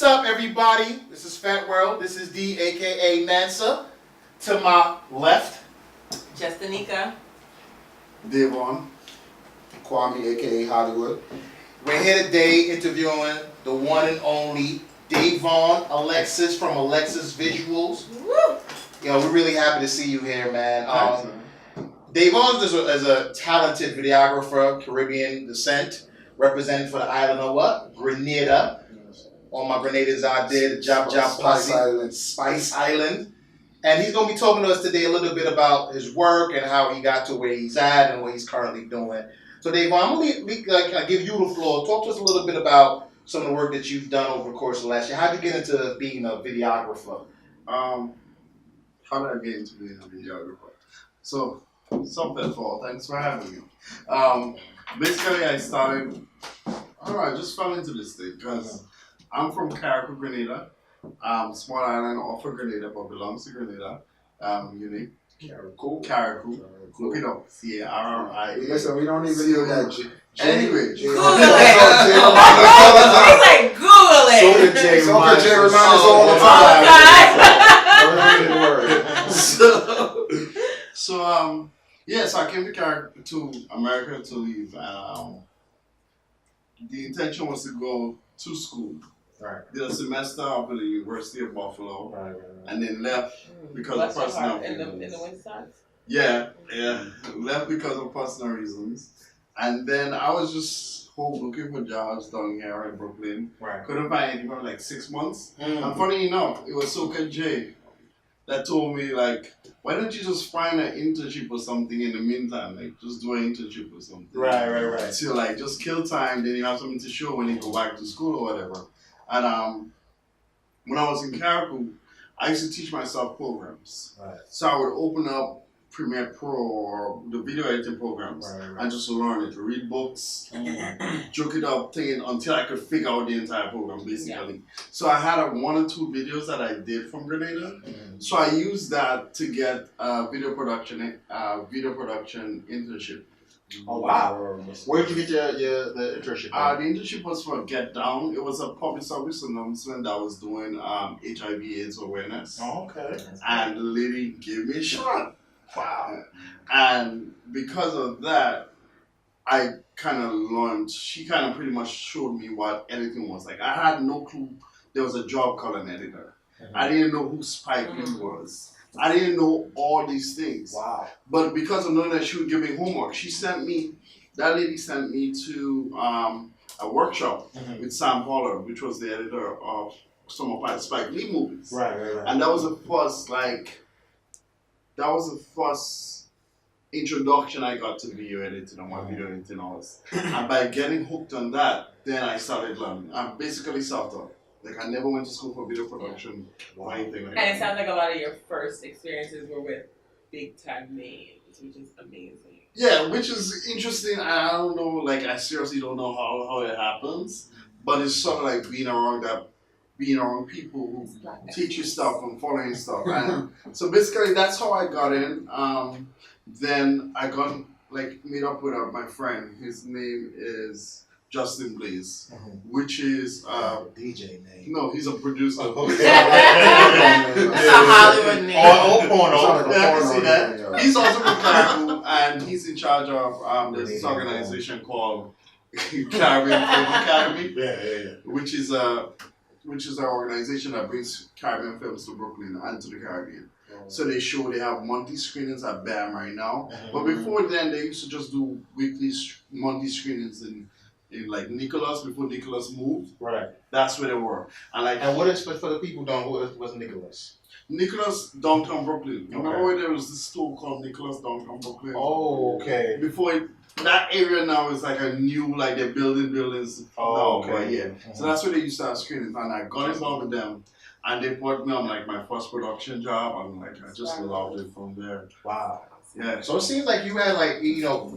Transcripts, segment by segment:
up, everybody? This is Feteworld. This is D, aka Mansa. To my left, Justinica. Davone, Kwame, aka Hollywood. we're here today interviewing the one and only Davone Alexis from Alexis Visuals. Woo! Yo, we're really happy to see you here, man. Thanks, Davone is a talented videographer, Caribbean descent, representing for the island of what? Grenada. All my Grenadans out there, the Job Posse, Spice Island. And he's going to be talking to us today a little bit about his work and how he got to where he's at and what he's currently doing. So, Davone, I'm going to give you the floor. Talk to us a little bit about some of the work that you've done over the course of last year. How did you get into being a videographer? How did I get into being a videographer? So, Feteworld, thanks for having me. Basically, I just fell into this thing because I'm from Carriacou, Grenada. Small island off of Grenada, but belongs to Grenada. Unique. Carriacou. Look it up. C-A-R-R-I-A. Listen, we don't even know that. Anyway. Google it. He's like, Google it. So Jay reminds us all the time. So I came to America to live. The intention was to go to school. Right. Did a semester up at the University of Buffalo, Right. and then left because of Bless your personal heart. In the reasons. winter times. Yeah, left because of personal reasons, and then I was just looking for jobs down here in Brooklyn. Right. Couldn't find anything for like 6 months. And funny enough, it was Soka J that told me, like, why don't you just find an internship or something in the meantime? Like, just do an internship or something. Right. So, like, just kill time, then you have something to show when you go back to school or whatever. And when I was in Carriacou, I used to teach myself programs. Right. So I would open up Premiere Pro or the video editing programs and just learn it, read books, joke it up, thing until I could figure out the entire program, basically. Yeah. So I had 1 or 2 videos that I did from Grenada. So I used that to get a video production internship. Oh, wow. Where did you get the internship? The internship was for Get Down. It was a public service announcement that was doing HIV/AIDS awareness. Oh, okay. And the lady gave me a shot. Wow. And because of that, I kind of learned, she kind of pretty much showed me what editing was. Like, I had no clue there was a job called an editor. I didn't know who Spike Lee was. I didn't know all these things. Wow. But because of knowing that she would give me homework, that lady sent me to a workshop with Sam Pollard, which was the editor of some of my Spike Lee movies. Right. And that was the first introduction I got to video editing and what video editing was. And by getting hooked on that, then I started learning. I'm basically self-taught. Like, I never went to school for video production or anything like that. And it sounds like a lot of your first experiences were with big time names, which is amazing. Yeah, which is interesting. I don't know, like, I seriously don't know how it happens, but it's sort of like being around people who teach you stuff and following stuff. And so basically, that's how I got in. Then I got, like, meet up with my friend. His name is Justin Blaze, which is DJ name. No, he's a producer. That's a Hollywood name. Porno. Yeah, I can see that. He's also from Carriacou, and he's in charge of this organization called Caribbean Film Academy, which is an organization that brings Caribbean films to Brooklyn and to the Caribbean. So they have monthly screenings at BAM right now. But before then, they used to just do weekly monthly screenings in like Nicholas, before Nicholas moved. Right. That's where they were. And what is, for the people who don't know, what was Nicholas? Nicholas, downtown Brooklyn. Remember where there was this store called Nicholas downtown Brooklyn? Oh, okay. That area now is like a new, like they're building buildings. Oh, now, okay. Yeah. So that's where they used to have screenings. And I got involved with them. And they put me on like my first production job. And like, I just loved it from there. Wow. Yeah. So it seems like you had, like,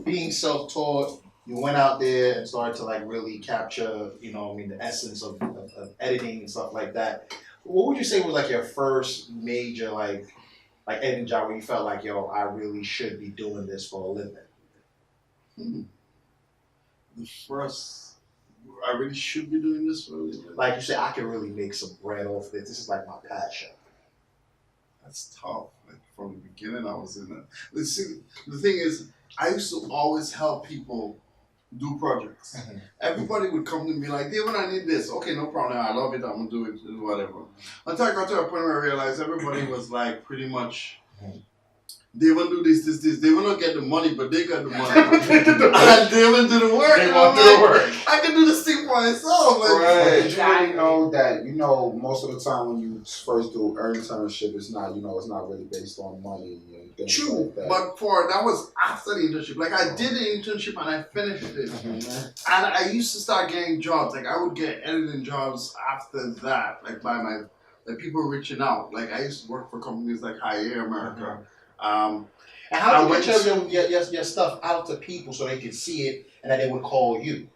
being self-taught, you went out there and started to, like, really capture, the essence of editing and stuff like that. What would you say was, like, your first major, like editing job where you felt like, I really should be doing this for a living? The first I really should be doing this. Really. Like you say, I can really make some bread off this. This is like my passion. That's tough. Like from the beginning, I was in that. See, the thing is, I used to always help people do projects. Everybody would come to me like, David, I need this. Okay, no problem. I love it. I'm gonna do it. Whatever. Until I got to a point where I realized everybody was like pretty much. They want to do this. They will not get the money, but they got the money. And they will do the work. They want to do the work. I can do this thing for myself. Like, Right. Did you really know that, most of the time when you first do internship, it's not, it's not really based on money and things true, like that. but that was after the internship. Like I did the internship and I finished it. And I used to start getting jobs. Like I would get editing jobs after that, like by people reaching out. Like I used to work for companies like High Air America. And how do you get your stuff out to people so they can see it and that they would call you?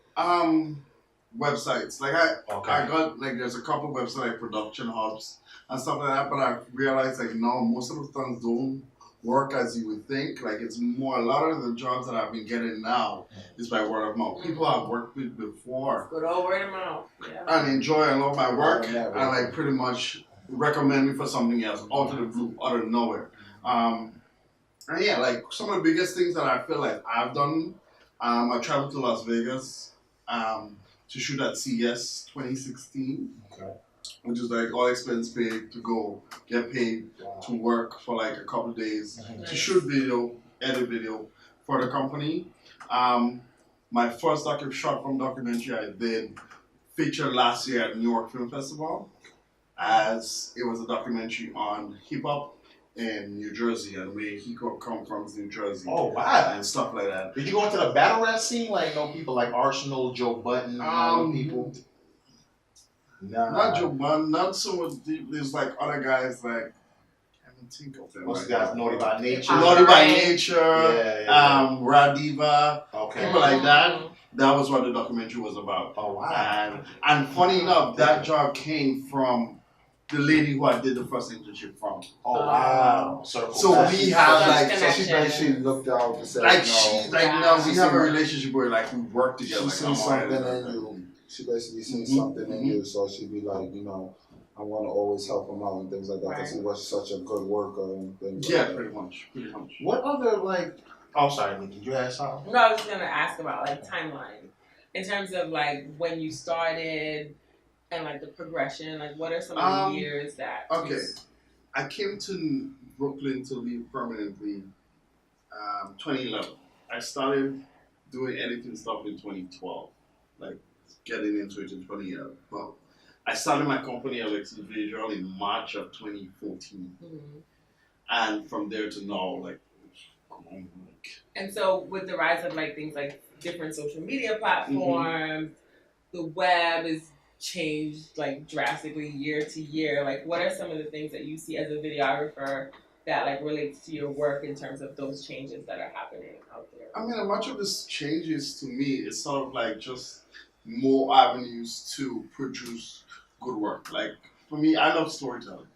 Websites. Like I got there's a couple websites like production hubs and stuff like that, but I realized no, most of the things don't work as you would think. Like it's more, a lot of the jobs that I've been getting now is by word of mouth. People I've worked with before. Good old word of mouth. Yeah. And enjoy and love my work and pretty much recommend me for something else out of the blue, out of nowhere. And yeah, some of the biggest things that I feel like I've done, I traveled to Las Vegas to shoot at CES 2016, which is all expense paid to go, get paid to work for a couple of days to shoot video, edit video for the company. My first short film documentary I did featured last year at New York Film Festival, as it was a documentary on hip hop in New Jersey and where he could come from New Jersey. Oh wow! And stuff like that. Did you go into the battle rap scene? People like Arsenal, Joe Budden, people. Nah. Not Joe Budden. Not so much. There's other guys I can't think of them. What's the guys? Naughty by Nature. Naughty by Nature. Yeah. Radiva. Okay. People like that. That was what the documentary was about. Oh wow! And funny enough, that job came from the lady who I did the first internship from. Oh wow! So we have so she basically looked out and said, we have a relationship where we work together. She seen something in you. She basically seen something in you, so she'd be like, I want to always help him out and things like that because he was such a good worker and things. Yeah, like that. pretty much. What other Oh, sorry, Nikki. Did you ask something? No, I was just gonna ask about timeline in terms of when you started. And the progression, what are some of the years that? Okay, I came to Brooklyn to live permanently. 2011. I started doing editing stuff in 2012, getting into it in 2011. Well, I started my company Alexis Visual in March of 2014, and from there to now, And so, with the rise of things like different social media platforms, the web is changed drastically year to year. What are some of the things that you see as a videographer that relates to your work in terms of those changes that are happening out there? I mean, much of this changes to me is sort of just more avenues to produce good work. For me, I love storytelling.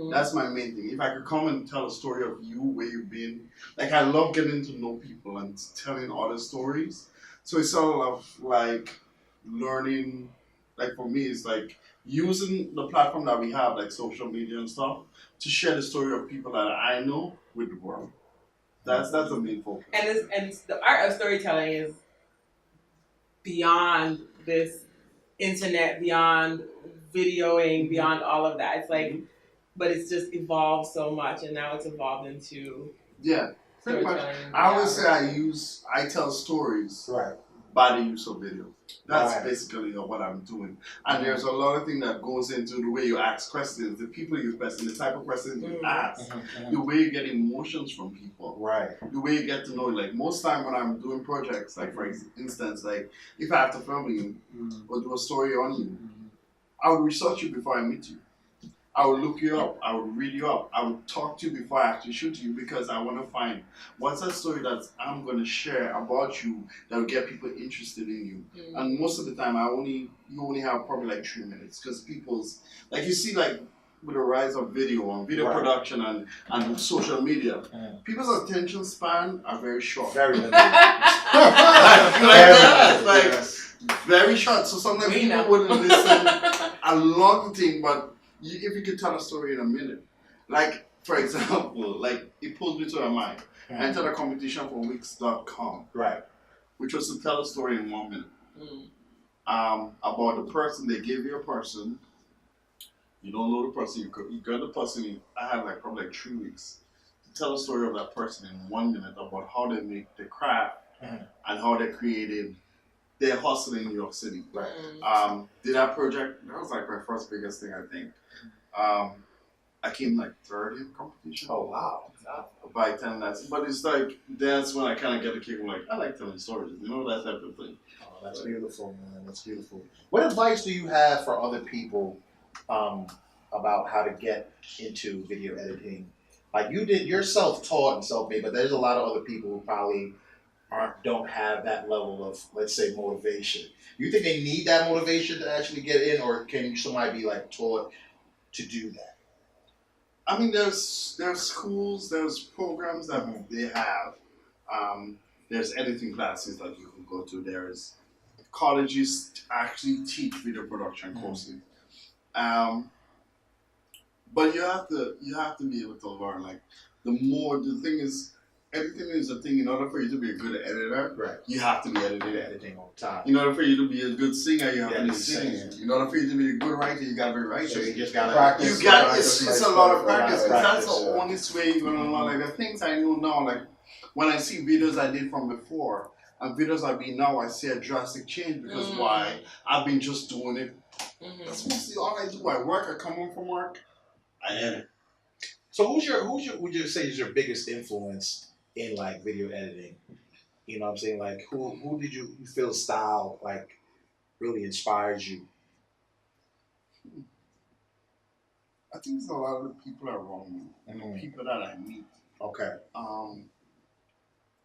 That's my main thing. If I could come and tell a story of you, where you've been, I love getting to know people and telling other stories. So it's sort of learning. For me, it's using the platform that we have, social media and stuff, to share the story of people that I know with the world. That's the main focus. And the art of storytelling is beyond this internet, beyond videoing, beyond all of that. It's but it's just evolved so much, and now it's evolved into pretty much. I always say I tell stories by the use of video. That's basically what I'm doing. And there's a lot of things that goes into the way you ask questions, the people you question, the type of questions you ask, the way you get emotions from people, the way you get to know. Most time when I'm doing projects, for instance, if I have to film you or do a story on you, I would research you before I meet you. I would look you up, I would read you up, I would talk to you before I actually shoot you because I want to find what's that story that I'm going to share about you that will get people interested in you. And most of the time, you only have probably 3 minutes because people's, you see with the rise of video and video production and social media, people's attention span are very short. Very limited. Very short. So sometimes We people know. wouldn't listen a long thing, but if you could tell a story in a minute. Like, for example, like it pulls me to my mind. I entered a competition for Wix.com. Right. Which was to tell a story in 1 minute. About the person. They gave you a person. You don't know the person. You got the person. I had like probably like 3 weeks to tell a story of that person in 1 minute about how they make the craft and how they created their hustle in New York City. Right. Did that project? That was like my first biggest thing, I think. I came like third in competition. Oh wow. By 10 lessons. But it's like that's when I kind of get the kick. I'm like, I like telling stories. You know, that type of thing. Oh, that's beautiful, man. That's beautiful. What advice do you have for other people about how to get into video editing? Like you're self-taught and self-made, but there's a lot of other people who probably don't have that level of, let's say, motivation. You think they need that motivation to actually get in, or can somebody be like taught to do that? I mean, there's schools, there's programs that they have. There's editing classes that you can go to. There's colleges actually teach video production courses. But you have to be able to learn. Like the thing is, editing is a thing. In order for you to be a good editor, Right. you have to be Editing all the time. In order for you to be a good singer, you have to be singing. singing. In order for you to be a good writer, you gotta be writing. So you just gotta practice. It's a lot of practice. Practice, That's the only way you're gonna learn. Like the things I know now, like when I see videos I did from before and videos I be now, I see a drastic change because why? I've been just doing it. That's mostly all I do. I work. I come home from work. I edit. So who's your would you say is your biggest influence in like video editing? You know what I'm saying? Like who did you feel style like really inspires you? I think there's a lot of the people around me and the people that I meet. Okay.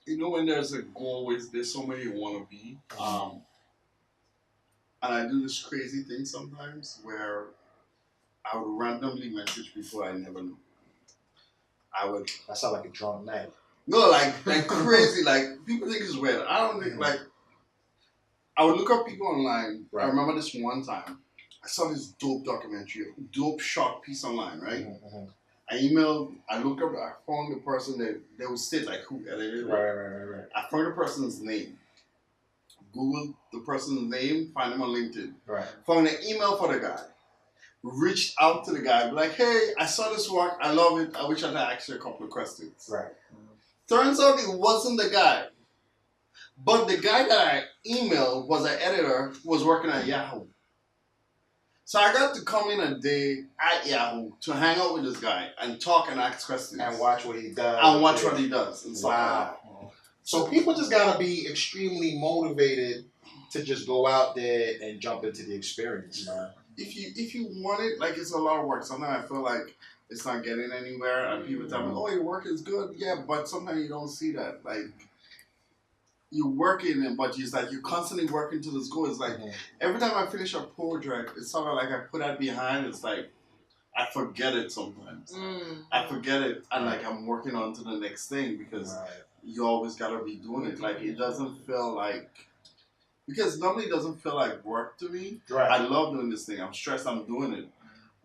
You know when there's a goal, there's somebody you want to be. And I do this crazy thing sometimes where I would randomly message people I never knew. That sounds like a drunk night. No, like crazy. Like people think it's weird. I don't think like. I would look up people online. Right. I remember this one time. I saw this dope documentary, dope short piece online, right? I looked up, I found the person that they would state like who edited it. Right. I found the person's name. Googled the person's name, find him on LinkedIn. Right. Found an email for the guy. Reached out to the guy, be like, hey, I saw this work, I love it. I wish I could ask you a couple of questions. Right. Turns out it wasn't the guy. But the guy that I emailed was an editor who was working at Yahoo. So I got to come in a day at Yahoo to hang out with this guy and talk and ask questions. And watch what he does. And watch what he does. And stuff like that. So people just gotta be extremely motivated to just go out there and jump into the experience, man. If you want it, like it's a lot of work. Sometimes I feel like it's not getting anywhere and people tell me, oh, your work is good. Yeah, but sometimes you don't see that. Like you're working it, but it's like you're constantly working to this goal. It's like every time I finish a project, it's sort of like I put that behind. It's like I forget it sometimes. I forget it, and like I'm working on to the next thing because you always gotta be doing it. Like it doesn't feel like because normally it doesn't feel like work to me. Right. I love doing this thing. I'm stressed. I'm doing it.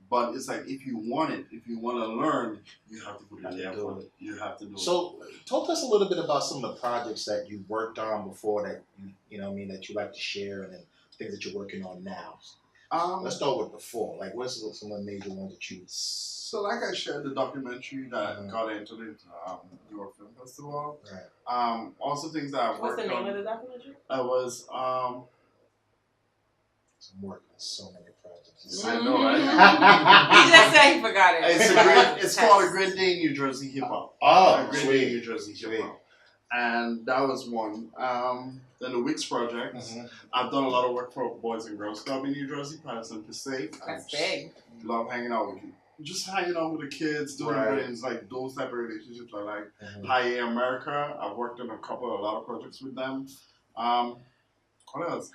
But it's like if you want it, if you want to learn, you have to put it there. You have to do it. So, talk to us a little bit about some of the projects that you worked on before that you know what I mean that you like to share, and then things that you're working on now. Let's start with before. Like, what's some of the major ones that you? So, like I shared the documentary that got entered into New York Film Festival. Right. Also things that I worked on. What's the name of the documentary? I was I'm working on so many projects. I know, right? He just said he forgot it. It's called A Great Day in New Jersey Hip Hop. Oh, A Great Day in New Jersey Hip Hop. And that was one. Then the Wix project. I've done a lot of work for Boys and Girls Club in New Jersey, Patterson Passaic. That's big. Love hanging out with you. Just hanging out with the kids, doing things like those type of relationships I like. High A America. I've worked on a lot of projects with them. What else?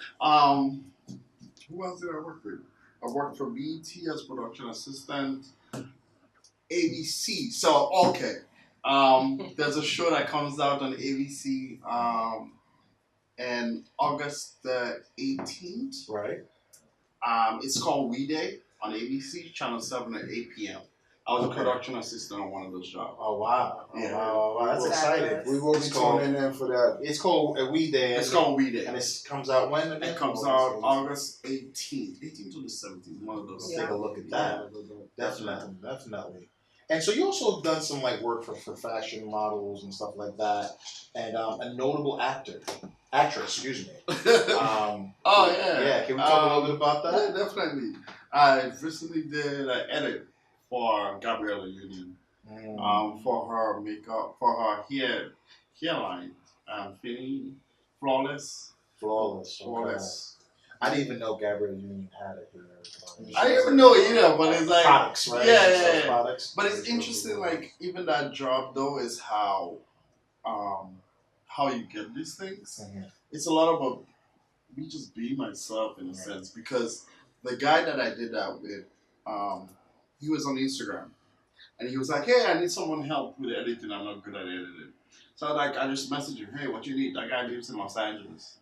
Who else did I work with? I worked for BET as production assistant. ABC. So, okay. There's a show that comes out on ABC and August the 18th. Right. It's called We Day on ABC, Channel 7 at 8 p.m. I was a production assistant on one of those jobs. Oh wow! Yeah. Wow. That's exciting. We will be tuning in for that. It's called We Day. It's called We Day. And it comes out when? It comes out August 18th. 18th to the 17th. One of those. Let's take a look at that. Definitely. And so you also done some like work for fashion models and stuff like that, and a notable actress, excuse me. Oh yeah. Yeah, can we talk a little bit about that? Yeah, definitely. I recently did an edit for Gabriella Union. For her makeup, for her hairline, feeling flawless. Okay. I didn't even know Gabrielle Union had it here. I didn't even know either, but it's like products, right? Yeah. Products. But it's interesting, like even that job though is how you get these things. Mm-hmm. It's a lot about me just being myself in a sense, because the guy that I did that with, he was on Instagram. And he was like, hey, I need someone help with editing. I'm not good at editing. So I just messaged him, hey, what you need? That guy lives in Los Angeles.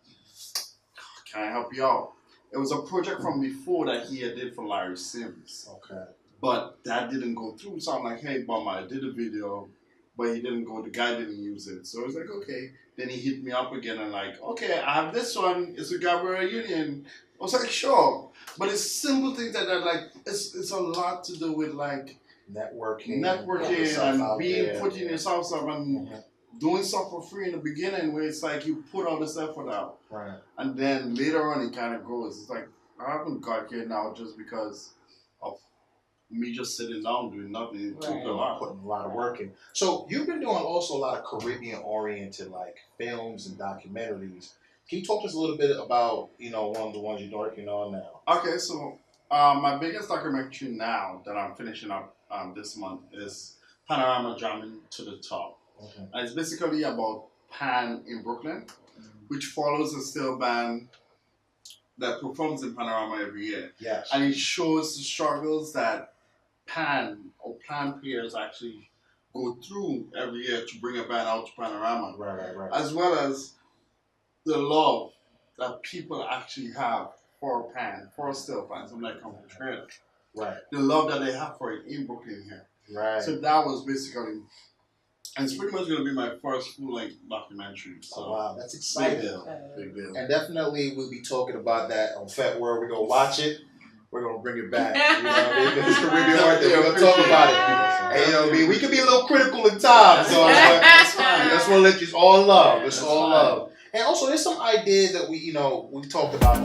Can I help you out? It was a project from before that he had did for Larry Sims. Okay. But that didn't go through. So I'm like, hey, Bummer, I did a video, but he didn't go, the guy didn't use it. So I was like, okay. Then he hit me up again and like, okay, I have this one. It's with Gabrielle Union. I was like, sure. But it's simple things that are like, it's a lot to do with like, networking and being putting yourself up and doing stuff for free in the beginning, where it's like you put all this effort out, right? And then later on it kind of grows. It's like I haven't got here now just because of me just sitting down doing nothing. It took a lot, putting a lot of work in. So you've been doing also a lot of Caribbean oriented like films and documentaries. Can you talk to us a little bit about one of the ones you're working on now? Okay, so my biggest documentary now that I'm finishing up this month is Panorama Jamming to the Top. Okay. And it's basically about Pan in Brooklyn, which follows a still band that performs in Panorama every year. Yes. And it shows the struggles that Pan players actually go through every year to bring a band out to Panorama. Right. As well as the love that people actually have for Pan, for still Pan, something like Trailer. Right. The love that they have for it in Brooklyn here. Right. So that was basically, and it's pretty much going to be my first full-length documentary. So wow, that's exciting. Big deal. And definitely we'll be talking about that on Feteworld. We're going to watch it. We're going to bring it back. You know what I mean? Because it's Caribbean art there. We're going to talk about it. And, we can be a little critical at times. So that's fine. I just want to let you all love. Just all love. And also, there's some ideas that we talked about.